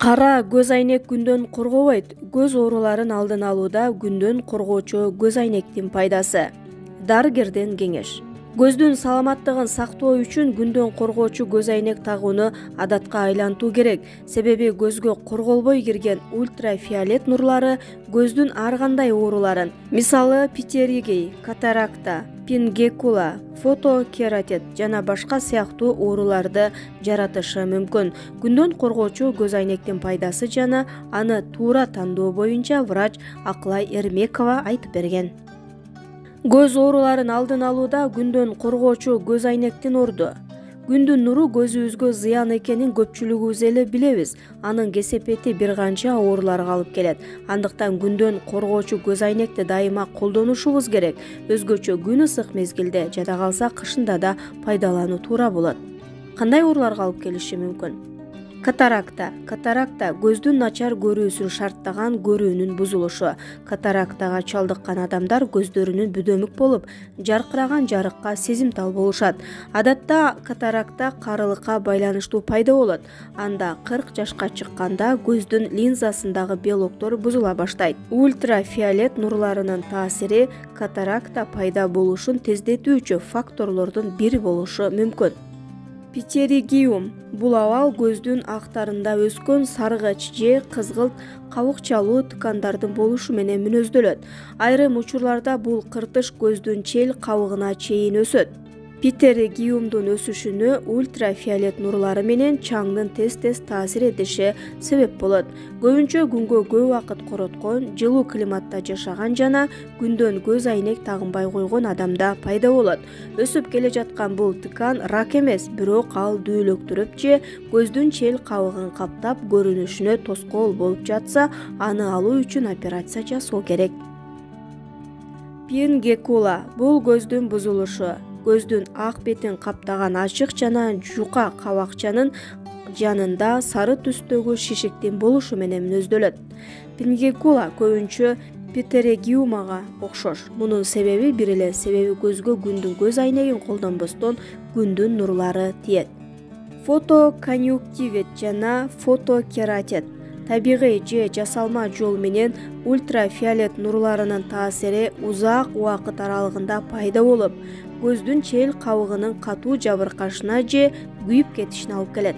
Кара көз айнек күндөн коргобойт. Көз ооруларын алдын алууда күндөн коргоочу көз айнектин пайдасы. Дарыгерден кеңеш. Көздүн саламаттыгын сактоо үчүн күндөн коргоочу көз айнек тагууну адатка айлантуу керек. Себеби көзгө корголбой кирген ультрафиолет нурлары көздүн ар кандай ооруларын, мисалы птеригей, катаракта, пингекула, фотокератит жана башка сыяктуу ооруларды жаратышы мүмкүн. Күндөн коргоочу көз айнектин пайдасы жана аны туура тандоо боюнча врач Акылай Эрмекова айтып берген. Көз ооруларын алдын алууда күндөн коргоочу көз айнектин орду. Күндүн нуру көзүбүзгө зыян экенин көпчүлүгүбүз эле билебиз. Анын кесепети бир канча ооруларга алып келет. Андыктан күндөн коргоочу көз айнекти дайыма колдонушубуз керек. Өзгөчө күн ысык мезгилде, жада калса кышында да пайдалануу туура болот. Кандай ооруларга алып келиши мүмкүн? Катаракта көздүн начар көрүүсүн шарттаган көрүүнүн бузулушу. Катарактага чалдыккан адамдар көздөрүнүн бүдөмүк болуп, жаркыраган жарыкка сезимтал болушат. Адатта катаракта карылыкка байланыштуу пайда болот. Анда 40 жашка чыкканда көздүн линзасындагы белоктор бузула баштайт. Ультрафиолет нурларынын таасири катаракта пайда болушун тездетүүчү факторлордун бири болушу мүмкүн. Птеригиум бул абал көздүн актарында өскөн саргыч же кызгылт кабыкчалуу ткандардын болушу менен мүнөздөлөт. Айрым учурларда бул кыртыш көздүн чел кабыгына чейин өсөт. Птеригиумдун өсүшүнө ультрафиолет нурлары менен чаңдын тез таасир этиши себеп болот. Көбүнчө күнгө көп убакыт короткон, жылуу климатта жашаган жана күндөн көз айнек тагынбай койгон адамда пайда болот. Өсүп келе жаткан бул ткан рак эмес, бирок ал дүүлөктүрүп же көздүн чел кабыгын каптап көрүнүшүнө тоскоол болуп жатса, аны алуу үчүн операция жасоо керек. Пингекула бул көздүн бузулушу. Көздүн ак бетин каптаган ачык жана жука кабакчанын жанында сары түстөгү шишиктин болушу менен мүнөздөлөт. Пингекула көбүнчө птеригиумга окшош. Мунун себеби бир эле, себеби көзгө күндүн көз айнегин колдонбостон күндүн нурлары тиет. Фотоконъюнктивит жана фотокератит табигый же жасалма жол менен ультрафиолет нурларынын таасири узак убакыт аралыгында пайда болуп, көздүн чел кабыгынын катуу жабыркашына же күйүп кетишине алып келет.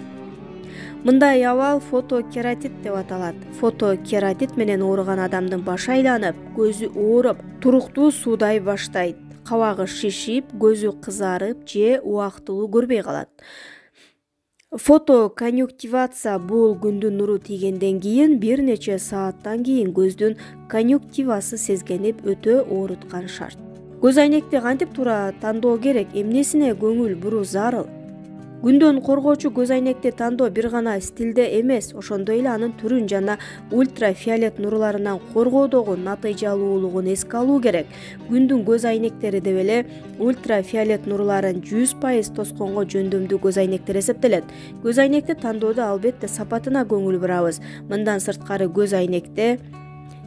Мындай абал фотокератит деп аталат. Фотокератит менен ооруган адамдын башы айланып, көзү ооруп, туруктуу суудай баштайт, кабагы шишип, көзү кызарып же убактылуу көрбөй калат. Фотоконъюнктивация бул күндүн нуру тийгенден кийин бир нече сааттан кийин көздүн конъюнктивасы сезгенип өтө ооруткан шарт. Көз айнекти кантип туура тандоо керек, эмнесине көңүл буруу зарыл? Күндөн коргоочу көз айнекти тандоо бир гана стилде эмес, ошондой эле анын түрүн жана ультрафиолет нурларынан коргоодогу натыйжалуулугун эске алуу керек. Күндүн көз айнектери деп эле ультрафиолет нурларын 100% тосконго жөндөмдүү көз айнектер эсептелет. Көз айнекти тандоодо албетте сапатына көңүл бурабыз. Мындан сырткары көз айнекте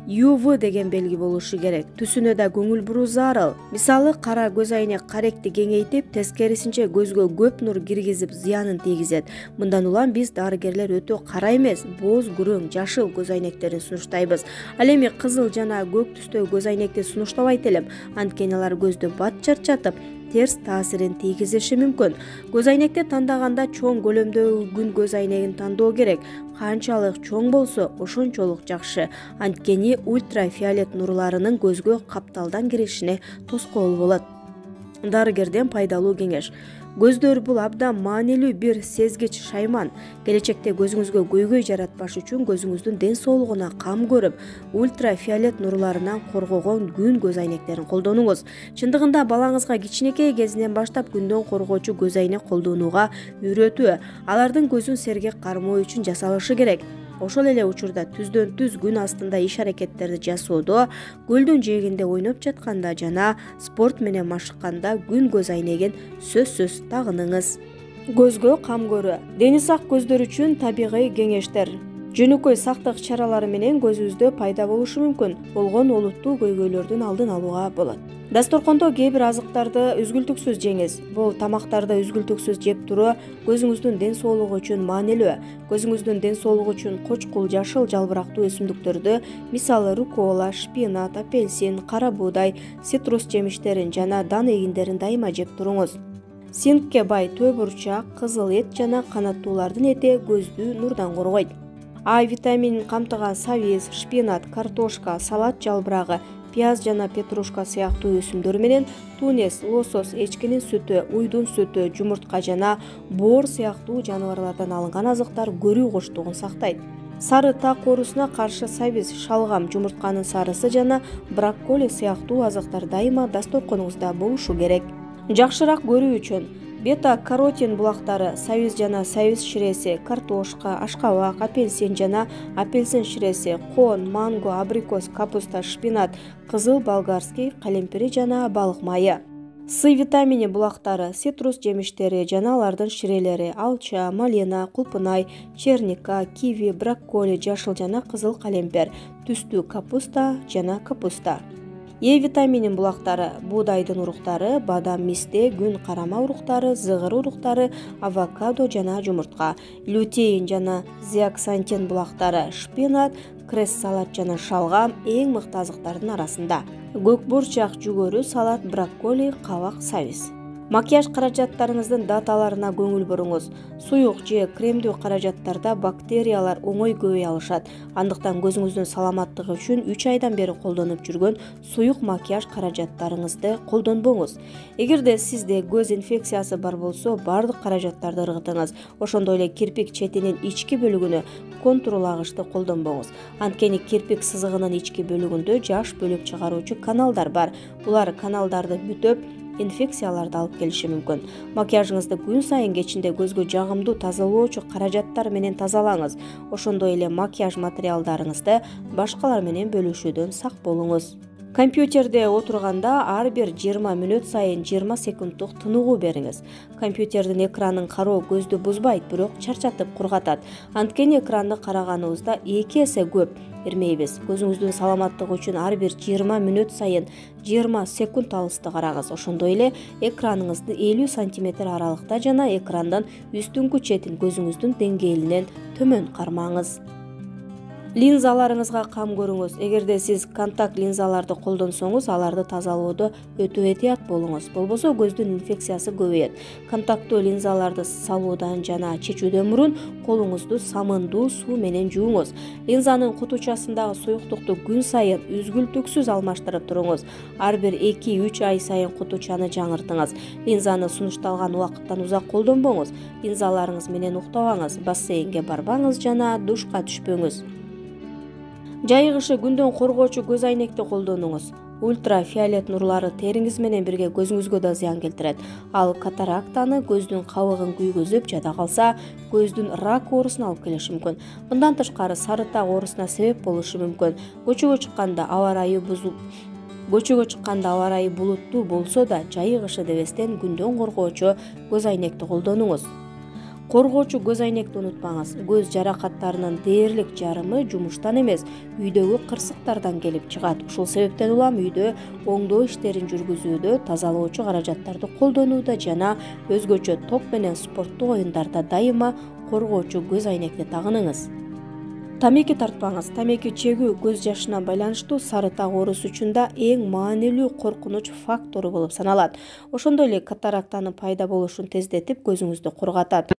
UV деген белги болушу керек. Түсүнө да көңүл буруу зарыл. Мисалы, кара көз айнек каректи кеңейтип, тескерисинче көзгө көп нур киргизип зыянын тийгизет. Мындан улам биз дарыгерлер өтө кара эмес, боз, күрөң, жашыл көз айнектерин сунуштайбыз. Ал эми кызыл жана көк түстөгү көз айнекти сунуштабайт элем. Анткени алар көздү бат чарчатып, терс таасирин тийгизиши мүмкүн. Көз айнекти тандаганда чоң көлөмдөгү күн көз айнегин тандоо керек. Канчалык чоң болсо, ошончолук жакшы. Анткени ультрафиолет нурларынын көзгө капталдан киришине тоскоол болот. Дарыгерден пайдалуу кеңеш. Көздөр бул абдан маанилүү бир сезгич шайман. Келечекте көзүңүзгө көйгөй жаратпаш үчүн көзүңүздүн ден соолугуна кам көрүп, ультрафиолет нурларынан коргогон күн көз айнектерин колдонуңуз. Чындыгында балаңызга кичинекей кезинен баштап күндөн коргоочу көз айнек колдонууга үйрөтүү, алардын көзүн сергек кармоо үчүн жасалышы керек. Ошол эле учурда түздөн түз күн астында иш-аракеттерди жасоодо, көлдүн жээгинде ойноп жатканда жана спорт менен машыкканда күн көз айнегин сөзсүз тагыныңыз. Көзгө кам көрүү. Дени сак көздөр үчүн табигый кеңештер. Жөнөкөй сактык чаралары менен көзүбүздө пайда болушу мүмкүн болгон олуттуу көйгөйлөрдүн алдын алууга болот. Дасторкондо кээ бир азыктарды үзгүлтүксүз жеңиз. Бул тамактарды үзгүлтүксүз жеп туруу көзүңүздүн ден соолугу үчүн маанилүү. Көзүңүздүн ден соолугу үчүн кочкул, жашыл жалбырактуу өсүмдүктөрдү, мисалы рукола, шпинат, апельсин, кара буудай, цитрус жемиштерин жана дан эгиндерин дайыма жеп туруңуз. Синкке бай төбурчак, кызыл эт жана канаттуулардын эти көздү нурдан коргойт. А витаминин камтыган сабиз, шпинат, картошка, салат жалбырагы, пияз жана петрушка сыяктуу өсүмдөр менен тунец, лосос, эчкинин сүтү, уйдун сүтү, жумуртка жана боор сыяктуу жаныбарлардан алынган азыктар көрүү коштугун сактайт. Сары так оорусуна каршы сабиз, шалгам, жумуртканын сарысы жана брокколи сыяктуу азыктар дайыма дасторконуңузда болушу керек. Жакшыраак көрүү үчүн бета-каротин булактары, сабиз жана сабиз ширеси, картошка, ашкабак, апельсин жана апельсин ширеси, коон, манго, абрикос, капуста, шпинат, кызыл болгарский, калемпири жана балык майы. С витамини булактары, цитрус жемиштери жана алардын ширелери, алча, малина, кулпунай, черника, киви, брокколи, жашыл жана кызыл калемпер, түстүү капуста жана капуста. Е витаминин булактары, буудайдын уруктары, бадам, мисте, күн карама уруктары, зыгыр уруктары, авокадо жана жумуртка. Лютеин жана зеаксантин булактары, шпинат, кресс салат жана шалгам эң мыкты азыктардын арасында. Көк бурчак, жүгөрү, салат, брокколи, кабак, сабиз. Макияж каражаттарыңыздын даталарына көңүл буруңуз. Суюк же кремдүү каражаттарда бактериялар оңой көбөй алышат. Андыктан көзүңүздүн саламаттыгы үчүн 3 айдан бери колдонуп жүргөн суюк макияж каражаттарыңызды колдонбоңуз. Эгерде сизде көз инфекциясы бар болсо, бардык каражаттарды ыргытыңыз. Ошондой эле кирпик четинин ички бөлүгүнө контурлагычты колдонбоңуз. Анткени кирпик сызыгынын ички бөлүгүндө жаш бөлөк чыгаруучу каналдар бар. Булар каналдарды бүтөп, инфекцияларды алып келиши мүмкүн. Макияжыңызды күн сайын кечинде көзгө жагымдуу тазалоочу каражаттар менен тазалаңыз. Ошондой эле макияж материалдарыңызды башкалар менен бөлүшүүдөн сак болуңуз. Компьютерде отурганда ар бир 20 мүнөт сайын 20 секундтук тыныгуу бериңиз. Компьютердин экранын кароо көздү бузбайт, бирок чарчатып кургатат. Анткени экранды караганыбызда 2 эсе көп эрмейбиз. Көзүңүздүн саламаттыгы үчүн ар бир 20 мүнөт сайын 20 секунд алысты карагыз. Ошондой эле экраныңызды 50 сантиметр аралыкта жана экрандын үстүңкү четин көзүңүздүн деңгээлинен төмөн кармаңыз. Линзаларыңызга кам көрүңүз. Эгерде сиз контакт линзаларды колдонсоңуз, аларды тазалоодо өтө этият болуңуз. Болбосо көздүн инфекциясы көбөйөт. Контакттуу линзаларды салуудан жана чечүүдөн мурун колуңузду самындуу суу менен жууңуз. Линзанын кутучасындагы суюктукту күн сайын үзгүлтүксүз алмаштырып туруңуз. Ар бир 2-3 ай сайын кутучаны жаңыртыңыз. Линзаны сунушталган убакыттан узак колдонбоңуз. Линзаларыңыз менен уктабаңыз, бассейнге барбаңыз жана душка түшпөңүз. Жайыгышы күндөн коргоочу көз айнекти колдонуңуз. Ультрафиолет нурлары териңиз менен бирге көзүңүзгө да зыян келтирет. Ал катарактаны, көздүн кабыгын күйгөзүп, жада калса, көздүн рак оорусуна алып келиши мүмкүн. Мындан тышкары сарытак оорусуна себеп болушу мүмкүн. Көчөгө чыкканда аба ырайы булуттуу болсо да, жайыгышы дебестен күндөн коргоочу көз айнекти колдонуңуз. Коргоочу көз айнекти унутпаңыз. Көз жаракаттарынын дээрлик жарымы жумуштан эмес, үйдөгү кырсыктардан келип чыгат. Ушул себептен улам үйдө оңдоо иштерин жүргүзүүдө, тазалоочу каражаттарды колдонууда жана өзгөчө топ менен спорттук оюндарда дайыма коргоочу көз айнекти тагыныңыз. Тамеки тартпаңыз. Тамеки чегүү көз жашына байланыштуу сарытак оорусу үчүн да эң маанилүү коркунуч фактору болуп саналат. Ошондой эле катарактанын пайда болушун тездетип, көзүңүздү кургатат.